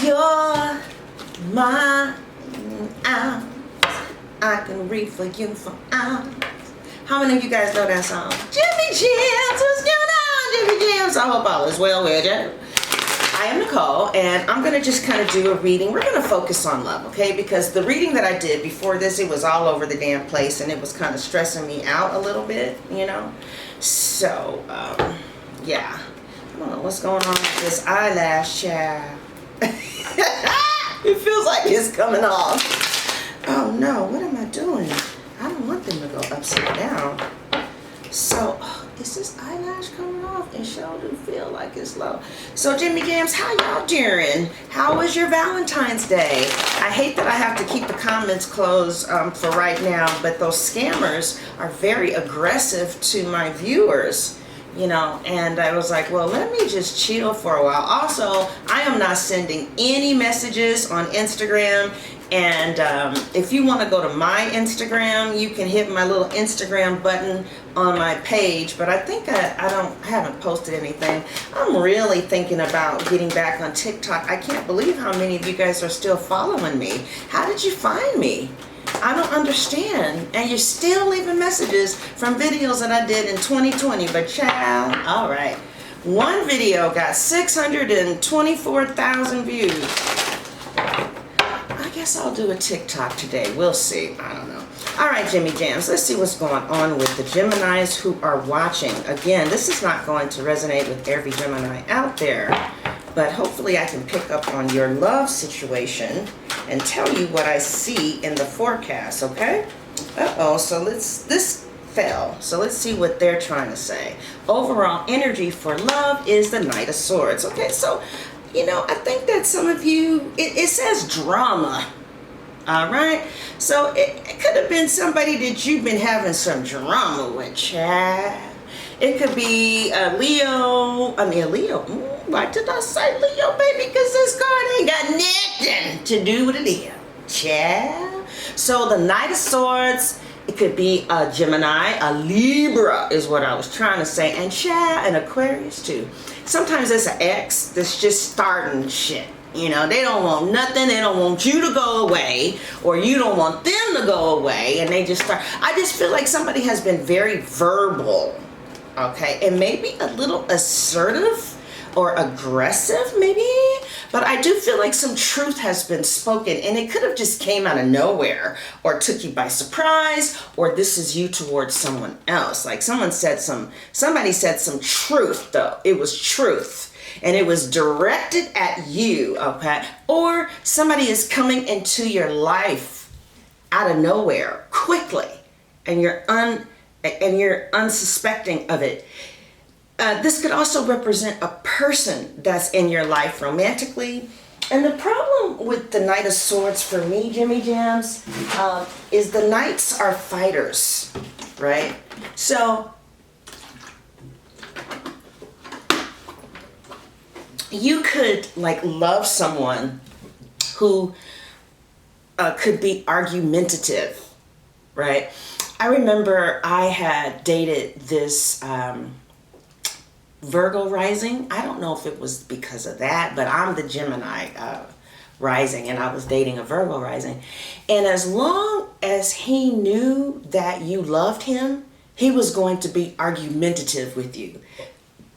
You're my out. I can read for you for hours. How many of you guys know that song? Jimmy Jams, what's going on, Jimmy Jams? I hope all is well with you. I am Nicole, and I'm going to just kind of do a reading. We're going to focus on love, okay? Because the reading that I did before this, it was all over the damn place, and it was kind of stressing me out a little bit, you know? So, yeah. I don't know what's going on with this eyelash, child. It feels like it's coming off. Oh, no. What am I doing? I don't want them to go upside down. So, is this eyelash coming off? It sure do feel like it's low. So, Jimmy Jams, how y'all doing? How was your Valentine's Day? I hate that I have to keep the comments closed for right now, but those scammers are very aggressive to my viewers, you know, and I was like, well, let me just chill for a while. Also, I am not sending any messages on Instagram. And if you want to go to my Instagram, you can hit my little Instagram button on my page. But I think I haven't posted anything. I'm really thinking about getting back on TikTok. I can't believe how many of you guys are still following me. How did you find me? I don't understand. And you're still leaving messages from videos that I did in 2020. But child, all right. One video got 624,000 views. I guess I'll do a TikTok today. We'll see. I don't know. All right, Jimmy Jams. Let's see what's going on with the Geminis who are watching. Again, this is not going to resonate with every Gemini out there, but hopefully I can pick up on your love situation and tell you what I see in the forecast, okay? Uh-oh, so this fell. So let's see what they're trying to say. Overall energy for love is the Knight of Swords. Okay, so you know, I think that some of you, it says drama, all right? So it could have been somebody that you've been having some drama with, child. It could be a Leo, why did I say Leo, baby? Because this card ain't got nothing to do with a Leo, child. So the Knight of Swords, it could be a Gemini, a Libra is what I was trying to say, and child, an Aquarius too. Sometimes it's an ex that's just starting shit. You know, they don't want nothing. They don't want you to go away, or you don't want them to go away, and they just start. I just feel like somebody has been very verbal, okay, and maybe a little assertive or aggressive, maybe. But I do feel like some truth has been spoken, and it could have just came out of nowhere, or took you by surprise, or this is you towards someone else. Like somebody said some truth, though. It was truth, and it was directed at you, okay? Or somebody is coming into your life out of nowhere quickly, and you're unsuspecting of it. This could also represent a person that's in your life romantically. And the problem with the Knight of Swords for me, Jimmy Jams, is the Knights are fighters, right? So you could like love someone who could be argumentative, right? I remember I had dated this Virgo rising. I don't know if it was because of that, but I'm the Gemini rising, and I was dating a Virgo rising. And as long as he knew that you loved him, he was going to be argumentative with you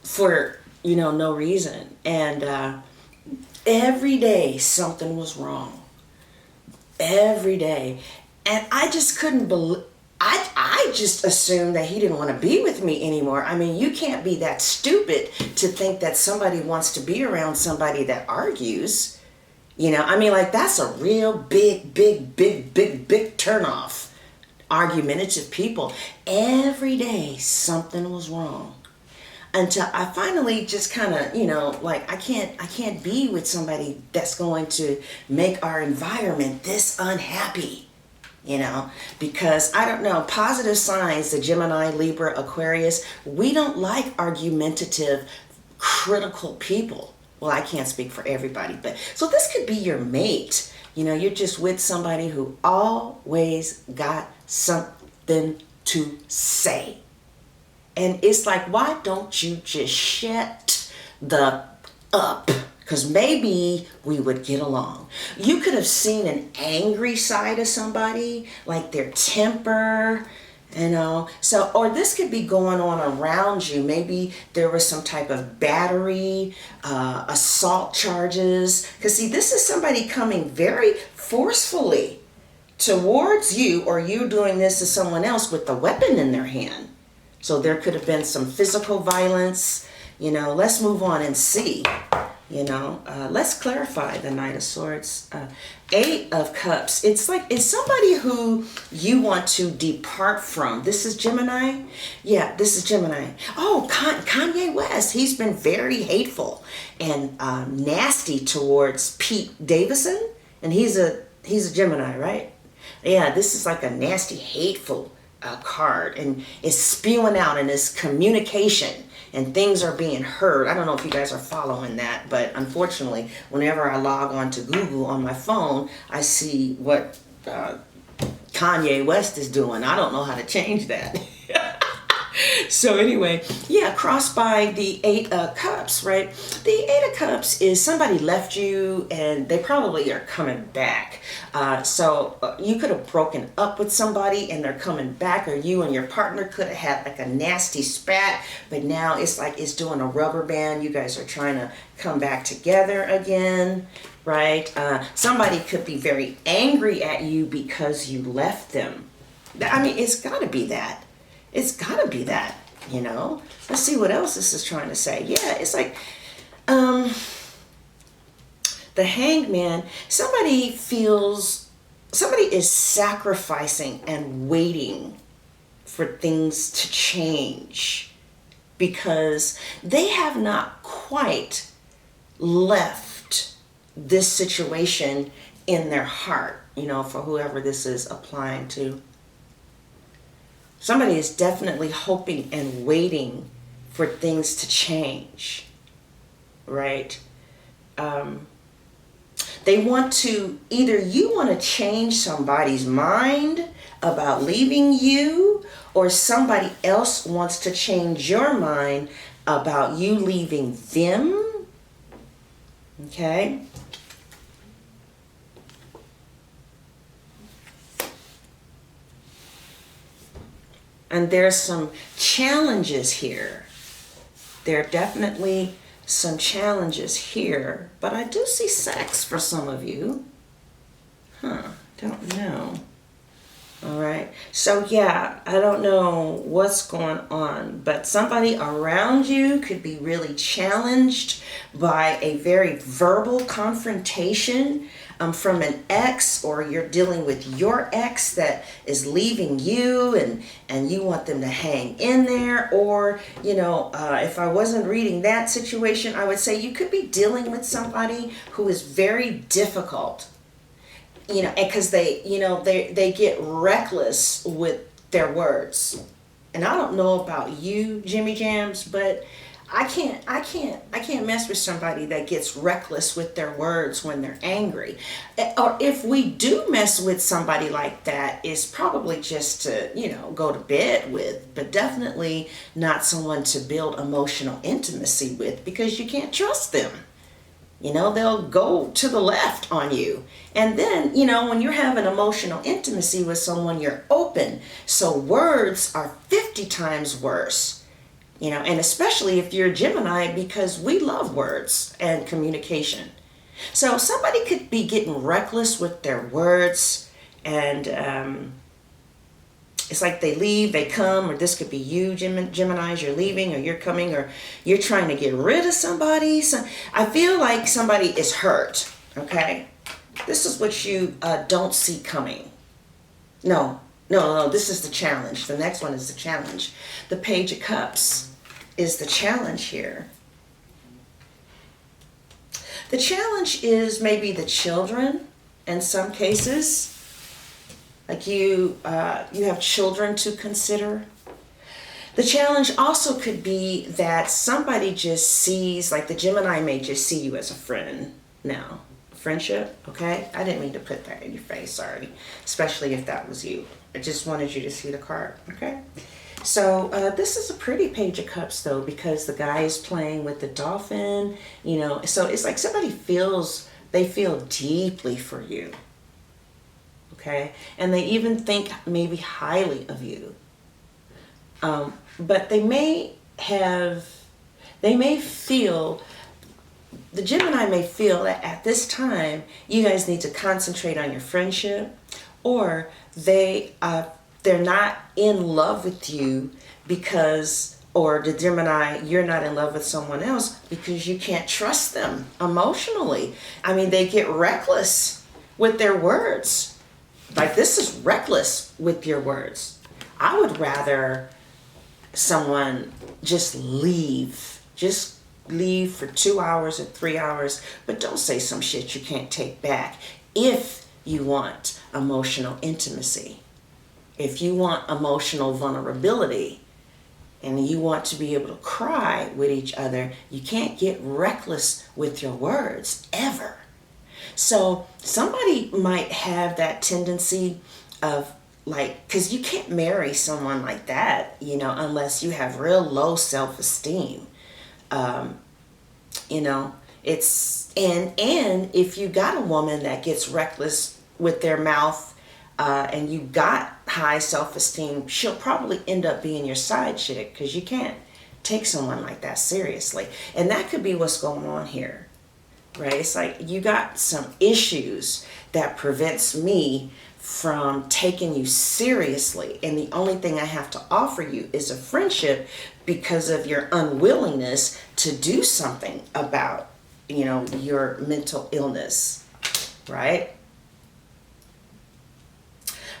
for, you know, no reason. And every day something was wrong. Every day. And I just couldn't believe, I just assumed that he didn't want to be with me anymore. I mean, you can't be that stupid to think that somebody wants to be around somebody that argues. You know, I mean, like, that's a real big turnoff. Argumentative people. Every day something was wrong. Until I finally just kind of, you know, like, I can't be with somebody that's going to make our environment this unhappy. You know, because I don't know, positive signs, the Gemini, Libra, Aquarius, we don't like argumentative, critical people. Well, I can't speak for everybody, but so this could be your mate. You know, you're just with somebody who always got something to say. And it's like, why don't you just shut the up? because maybe we would get along. You could have seen an angry side of somebody, like their temper, you know. So, or this could be going on around you. Maybe there was some type of battery, assault charges. Because see, this is somebody coming very forcefully towards you, or you doing this to someone else with a weapon in their hand. So there could have been some physical violence. You know, let's move on and see. You know, let's clarify the Knight of Swords. Eight of Cups. It's like, it's somebody who you want to depart from. This is Gemini? Yeah, this is Gemini. Oh, Kanye West. He's been very hateful and nasty towards Pete Davidson. And he's a Gemini, right? Yeah, this is like a nasty, hateful card. And it's spewing out in this communication. And things are being heard. I don't know if you guys are following that, but unfortunately, whenever I log on to Google on my phone, I see what Kanye West is doing. I don't know how to change that. So anyway, yeah, crossed by the Eight of Cups, right? The Eight of Cups is somebody left you and they probably are coming back. So you could have broken up with somebody and they're coming back, or you and your partner could have had like a nasty spat, but now it's like it's doing a rubber band. You guys are trying to come back together again, right? Somebody could be very angry at you because you left them. I mean, it's got to be that. It's got to be that, you know. Let's see what else this is trying to say. Yeah, it's like the Hanged Man. Somebody is sacrificing and waiting for things to change because they have not quite left this situation in their heart, you know, for whoever this is applying to. Somebody is definitely hoping and waiting for things to change, right? They want to, either you want to change somebody's mind about leaving you, or somebody else wants to change your mind about you leaving them, okay? And there's some challenges here. There are definitely some challenges here. But I do see sex for some of you. Don't know. All right. So yeah, I don't know what's going on. But somebody around you could be really challenged by a very verbal confrontation from an ex, or you're dealing with your ex that is leaving you and you want them to hang in there. Or, you know, if I wasn't reading that situation, I would say you could be dealing with somebody who is very difficult, you know, because they, you know, they get reckless with their words. And I don't know about you, Jimmy Jams, but I can't mess with somebody that gets reckless with their words when they're angry. Or if we do mess with somebody like that, it's probably just to, you know, go to bed with, but definitely not someone to build emotional intimacy with, because you can't trust them. You know, they'll go to the left on you. And then, you know, when you're having emotional intimacy with someone, you're open. So words are 50 times worse. You know, and especially if you're a Gemini, because we love words and communication. So somebody could be getting reckless with their words, and it's like they leave, they come, or this could be you, Geminis, you're leaving, or you're coming, or you're trying to get rid of somebody. So I feel like somebody is hurt, okay? This is what you don't see coming. No, this is the challenge. The next one is the challenge. The Page of Cups is the challenge here. The challenge is maybe the children in some cases. Like you have children to consider. The challenge also could be that somebody just sees, like the Gemini may just see you as a friend now. Friendship, okay? I didn't mean to put that in your face, sorry. Especially if that was you. I just wanted you to see the card, okay? So this is a pretty Page of Cups, though, because the guy is playing with the dolphin, you know. So it's like somebody they feel deeply for you, okay? And they even think maybe highly of you. But the Gemini may feel that at this time, you guys need to concentrate on your friendship, or they're not in love with you because, or the Gemini, you're not in love with someone else because you can't trust them emotionally. I mean, they get reckless with their words. Like, this is reckless with your words. I would rather someone just leave for 2 hours or 3 hours, but don't say some shit you can't take back. If you want emotional intimacy, if you want emotional vulnerability, and you want to be able to cry with each other, you can't get reckless with your words ever. So somebody might have that tendency of, like, because you can't marry someone like that, you know, unless you have real low self-esteem. You know, it's, and if you got a woman that gets reckless with their mouth, and you got high self-esteem, she'll probably end up being your side chick, because you can't take someone like that seriously. And that could be what's going on here, right? It's like you got some issues that prevents me from taking you seriously, and the only thing I have to offer you is a friendship because of your unwillingness to do something about, you know, your mental illness, right?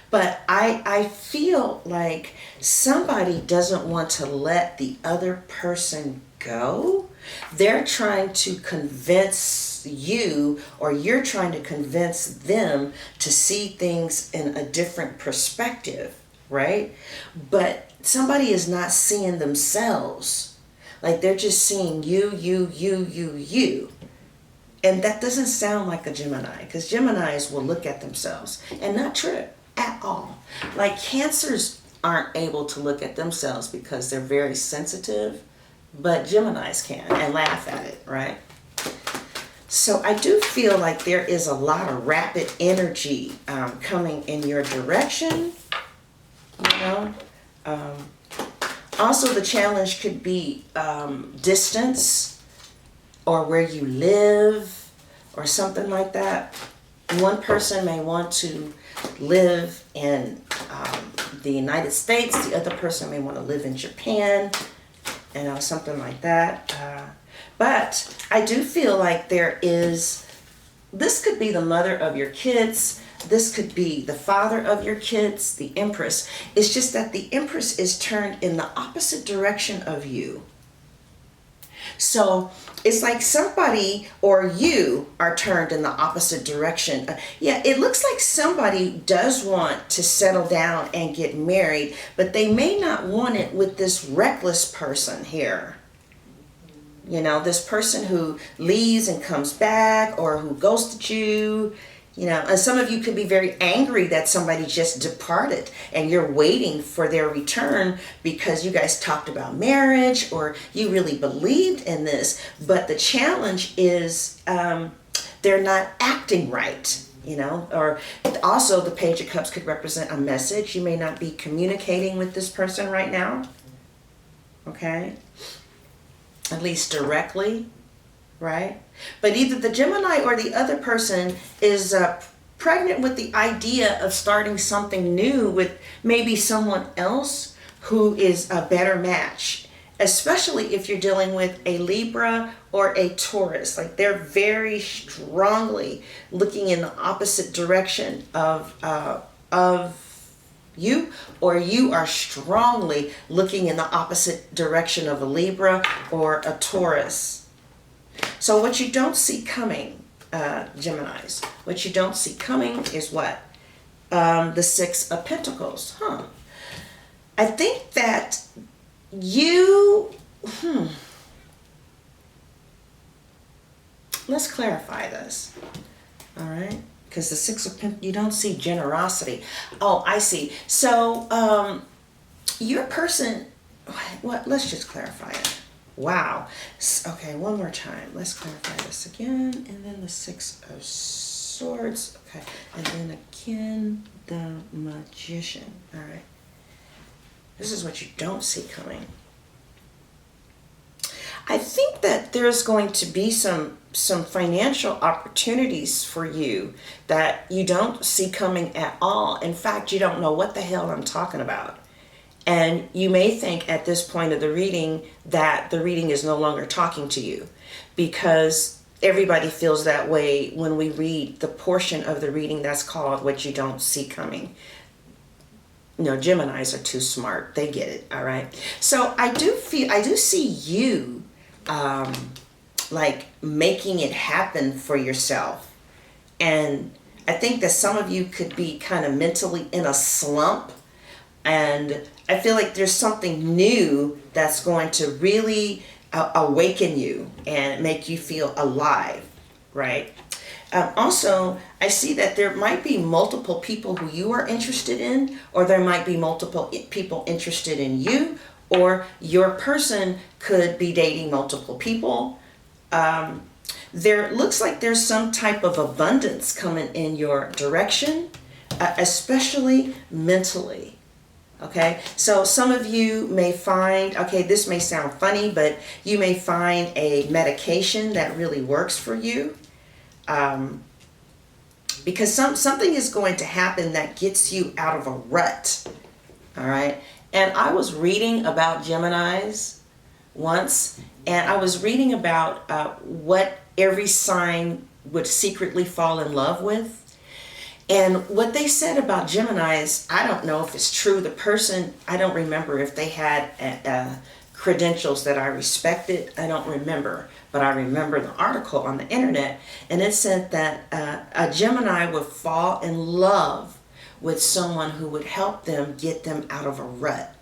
But I feel like somebody doesn't want to let the other person go. They're trying to convince you, or you're trying to convince them to see things in a different perspective, right? But somebody is not seeing themselves. Like, they're just seeing you. And that doesn't sound like a Gemini, because Geminis will look at themselves and not trip at all. Like, Cancers aren't able to look at themselves because they're very sensitive, but Geminis can and laugh at it, right? So I do feel like there is a lot of rapid energy coming in your direction, you know. Also, the challenge could be distance, or where you live, or something like that. One person may want to live in the United States. The other person may want to live in Japan, you know, something like that. But I do feel like this could be the mother of your kids. This could be the father of your kids, the Empress. It's just that the Empress is turned in the opposite direction of you. So it's like somebody or you are turned in the opposite direction. Yeah, it looks like somebody does want to settle down and get married, but they may not want it with this reckless person here. You know, this person who leaves and comes back, or who ghosted you. You know, and some of you could be very angry that somebody just departed and you're waiting for their return because you guys talked about marriage, or you really believed in this. But the challenge is they're not acting right, you know. Or also, the Page of Cups could represent a message. You may not be communicating with this person right now, okay? At least directly. Right? But either the Gemini or the other person is pregnant with the idea of starting something new with maybe someone else who is a better match, especially if you're dealing with a Libra or a Taurus. Like, they're very strongly looking in the opposite direction of you, or you are strongly looking in the opposite direction of a Libra or a Taurus. So what you don't see coming, Geminis, what you don't see coming is what? The Six of Pentacles. I think that you, let's clarify this, all right? Because the Six of Pentacles, you don't see generosity. Oh, I see. So your person, what? Let's just clarify it. Wow. Okay, one more time. Let's clarify this again. And then the Six of Swords. Okay. And then again, the Magician. All right. This is what you don't see coming. I think that there's going to be some financial opportunities for you that you don't see coming at all. In fact, you don't know what the hell I'm talking about. And you may think at this point of the reading that the reading is no longer talking to you, because everybody feels that way when we read the portion of the reading that's called What You Don't See Coming. No, Geminis are too smart. They get it, all right? So I do see you like making it happen for yourself. And I think that some of you could be kind of mentally in a slump. And I feel like there's something new that's going to really awaken you and make you feel alive, right? Also, I see that there might be multiple people who you are interested in, or there might be multiple people interested in you, or your person could be dating multiple people. There looks like there's some type of abundance coming in your direction, especially mentally. Okay, so some of you may find, okay, this may sound funny, but you may find a medication that really works for you. Because something is going to happen that gets you out of a rut. All right. And I was reading about Geminis once, and I was reading about what every sign would secretly fall in love with. And what they said about Geminis, I don't know if it's true. The person, I don't remember if they had credentials that I respected. I don't remember. But I remember the article on the internet, and it said that a Gemini would fall in love with someone who would help them get them out of a rut.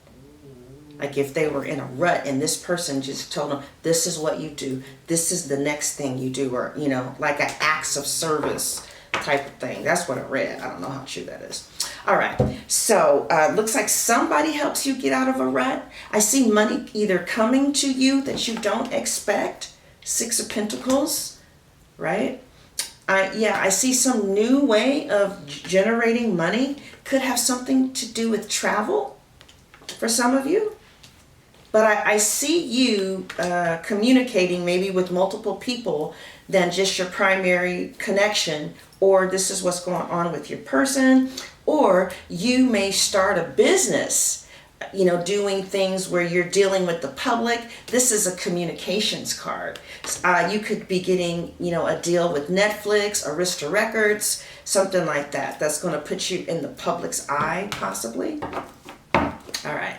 Like if they were in a rut and this person just told them, this is what you do, this is the next thing you do, or, you know, like an acts of service type of thing. That's what I read. I don't know how true that is. All right. So looks like somebody helps you get out of a rut. I see money either coming to you that you don't expect. Six of Pentacles, right? I see some new way of generating money. Could have something to do with travel for some of you. But I see you communicating maybe with multiple people than just your primary connection, or this is what's going on with your person, or you may start a business, you know, doing things where you're dealing with the public. This is a communications card. You could be getting, you know, a deal with Netflix, Arista Records, something like that. That's going to put you in the public's eye, possibly. All right.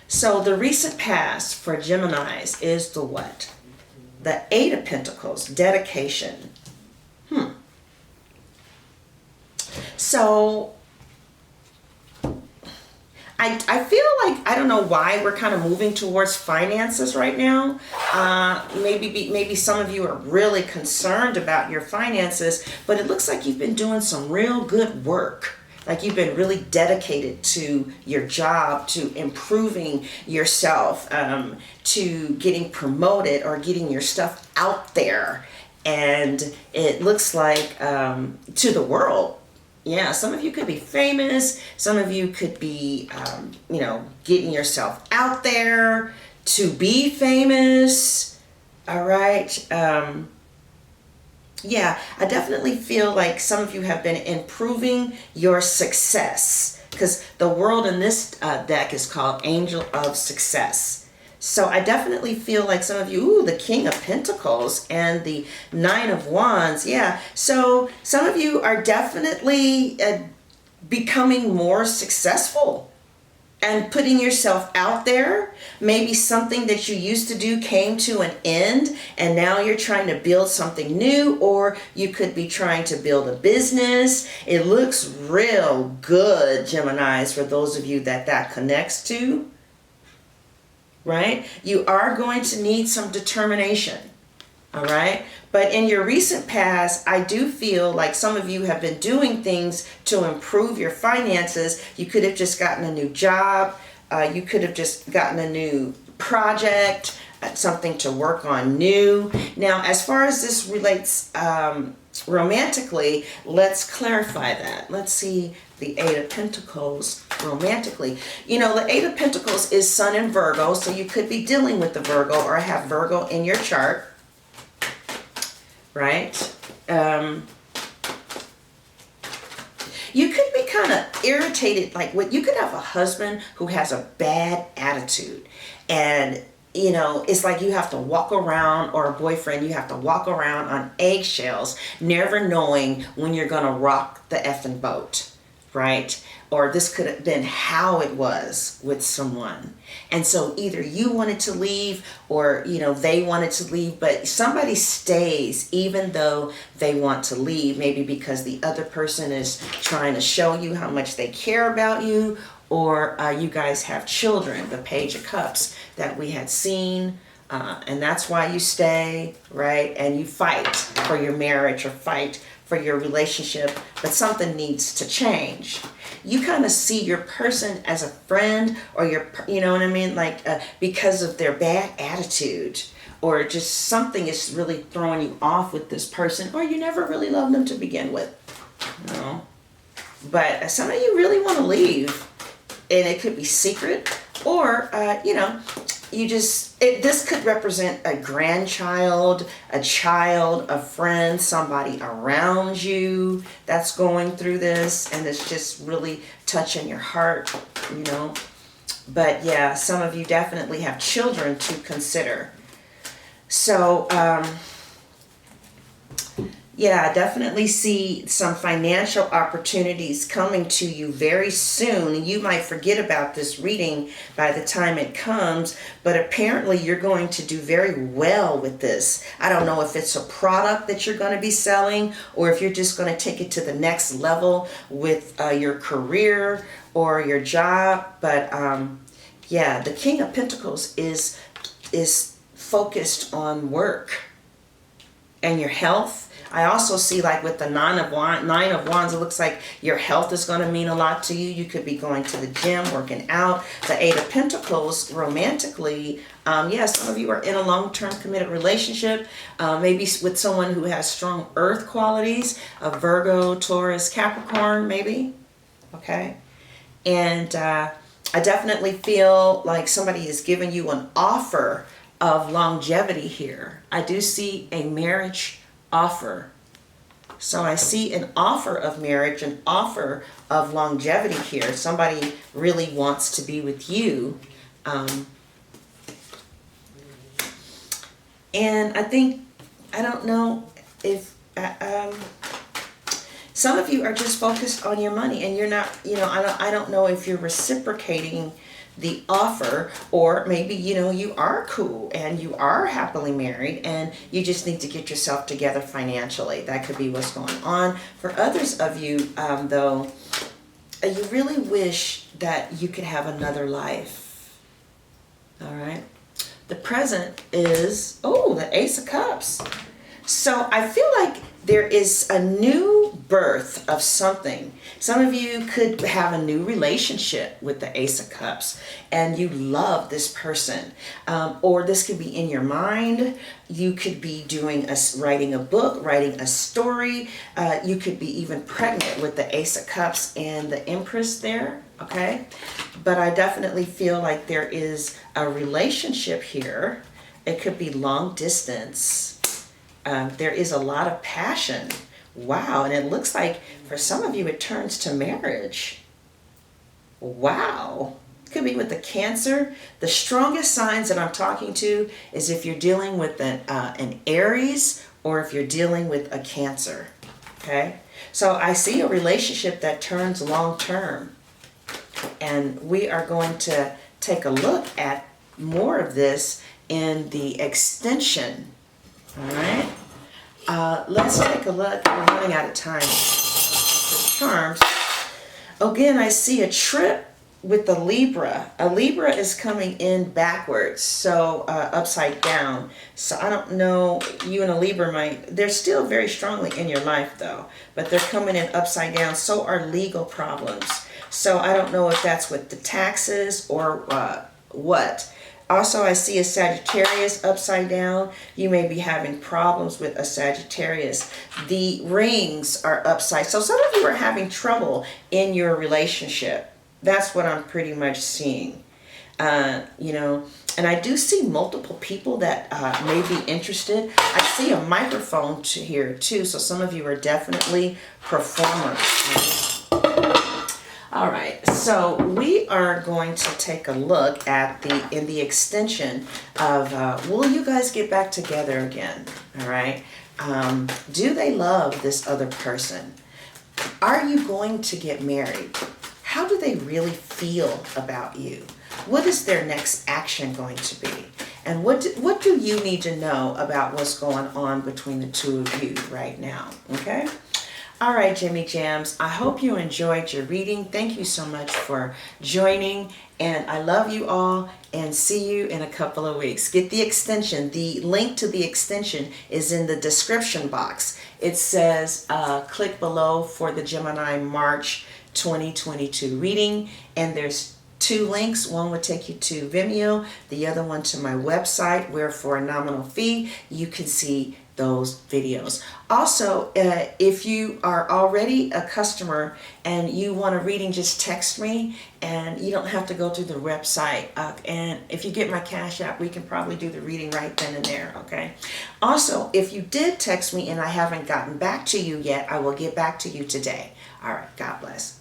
So the recent past for Geminis is the what? The Eight of Pentacles, dedication. So I feel like, I don't know why we're kind of moving towards finances right now. Maybe some of you are really concerned about your finances, but it looks like you've been doing some real good work. Like you've been really dedicated to your job, to improving yourself, to getting promoted or getting your stuff out there. And it looks like to the world. Yeah, some of you could be famous. Some of you could be, you know, getting yourself out there to be famous. All right. Yeah, I definitely feel like some of you have been improving your success, because the world in this deck is called Angel of Success. So I definitely feel like some of you, the King of Pentacles and the Nine of Wands. Yeah, so some of you are definitely becoming more successful and putting yourself out there. Maybe something that you used to do came to an end and now you're trying to build something new, or you could be trying to build a business. It looks real good, Geminis, for those of you that connects to, right? You are going to need some determination, all right? But in your recent past, I do feel like some of you have been doing things to improve your finances. You could have just gotten a new job. You could have just gotten a new project, something to work on new. Now, as far as this relates romantically, let's clarify that. Let's see the Eight of Pentacles romantically. You know, the Eight of Pentacles is Sun in Virgo, so you could be dealing with the Virgo or have Virgo in your chart, right? You could be kind of irritated, like you could have a husband who has a bad attitude, and you know, it's like you have to walk around, or a boyfriend, you have to walk around on eggshells, never knowing when you're gonna rock the effing boat, right? Or this could have been how it was with someone. And so either you wanted to leave, or, you know, they wanted to leave, but somebody stays even though they want to leave, maybe because the other person is trying to show you how much they care about you, or you guys have children, the Page of Cups that we had seen, and that's why you stay, right? And you fight for your marriage or fight for your relationship, but something needs to change. You kind of see your person as a friend, or you know what I mean? Like because of their bad attitude, or just something is really throwing you off with this person, or you never really loved them to begin with, you know? But some of you really want to leave. And it could be secret, or, you know, this could represent a grandchild, a child, a friend, somebody around you that's going through this, and it's just really touching your heart, you know. But yeah, some of you definitely have children to consider. So, yeah, I definitely see some financial opportunities coming to you very soon. You might forget about this reading by the time it comes, but apparently you're going to do very well with this. I don't know if it's a product that you're going to be selling, or if you're just going to take it to the next level with your career or your job. But yeah, the King of Pentacles is focused on work and your health. I also see, like with the Nine of Wands, it looks like your health is going to mean a lot to you. You could be going to the gym, working out. The Eight of Pentacles romantically, yeah, some of you are in a long-term committed relationship, maybe with someone who has strong earth qualities, a Virgo, Taurus, Capricorn, maybe, okay? And I definitely feel like somebody is giving you an offer of longevity here. I do see a marriage offer. So I see an offer of marriage, an offer of longevity here. Somebody really wants to be with you. And I think, I don't know if, some of you are just focused on your money, and you're not, you know, I don't know if you're reciprocating the offer, or maybe, you know, you are cool and you are happily married and you just need to get yourself together financially. That could be what's going on. For others of you, though, you really wish that you could have another life. All right. The present is, oh, the Ace of Cups. So I feel like there is a new birth of something. Some of you could have a new relationship with the Ace of Cups, and you love this person. Or this could be in your mind. You could be writing a book, writing a story. You could be even pregnant with the Ace of Cups and the Empress there, okay? But I definitely feel like there is a relationship here. It could be long distance. There is a lot of passion. Wow, and it looks like for some of you it turns to marriage. Wow. Could be with the Cancer. The strongest signs that I'm talking to is if you're dealing with an Aries, or if you're dealing with a Cancer. Okay? So I see a relationship that turns long term. And we are going to take a look at more of this in the extension. All right, let's take a look. We're running out of time for charms. Again, I see a trip with the Libra, a Libra is coming in backwards, so upside down. So I don't know, you and a Libra they're still very strongly in your life though, but they're coming in upside down. So are legal problems. So I don't know if that's with the taxes or what. Also, I see a Sagittarius upside down. You may be having problems with a Sagittarius. The rings are upside. So some of you are having trouble in your relationship. That's what I'm pretty much seeing. You know, and I do see multiple people that may be interested. I see a microphone here too. So some of you are definitely performers. All right, so we are going to take a look at the extension of will you guys get back together again? All right, do they love this other person? Are you going to get married? How do they really feel about you? What is their next action going to be? And what do you need to know about what's going on between the two of you right now? Okay. All right, Jimmy Jams, I hope you enjoyed your reading. Thank you so much for joining, and I love you all, and see you in a couple of weeks. Get the extension. The link to the extension is in the description box. It says click below for the Gemini March 2022 reading, and there's 2 links. One would take you to Vimeo, the other one to my website, where for a nominal fee you can see those videos. Also, if you are already a customer and you want a reading, just text me, and you don't have to go through the website. And if you get my Cash App, we can probably do the reading right then and there, okay? Also, if you did text me and I haven't gotten back to you yet, I will get back to you today. All right, God bless.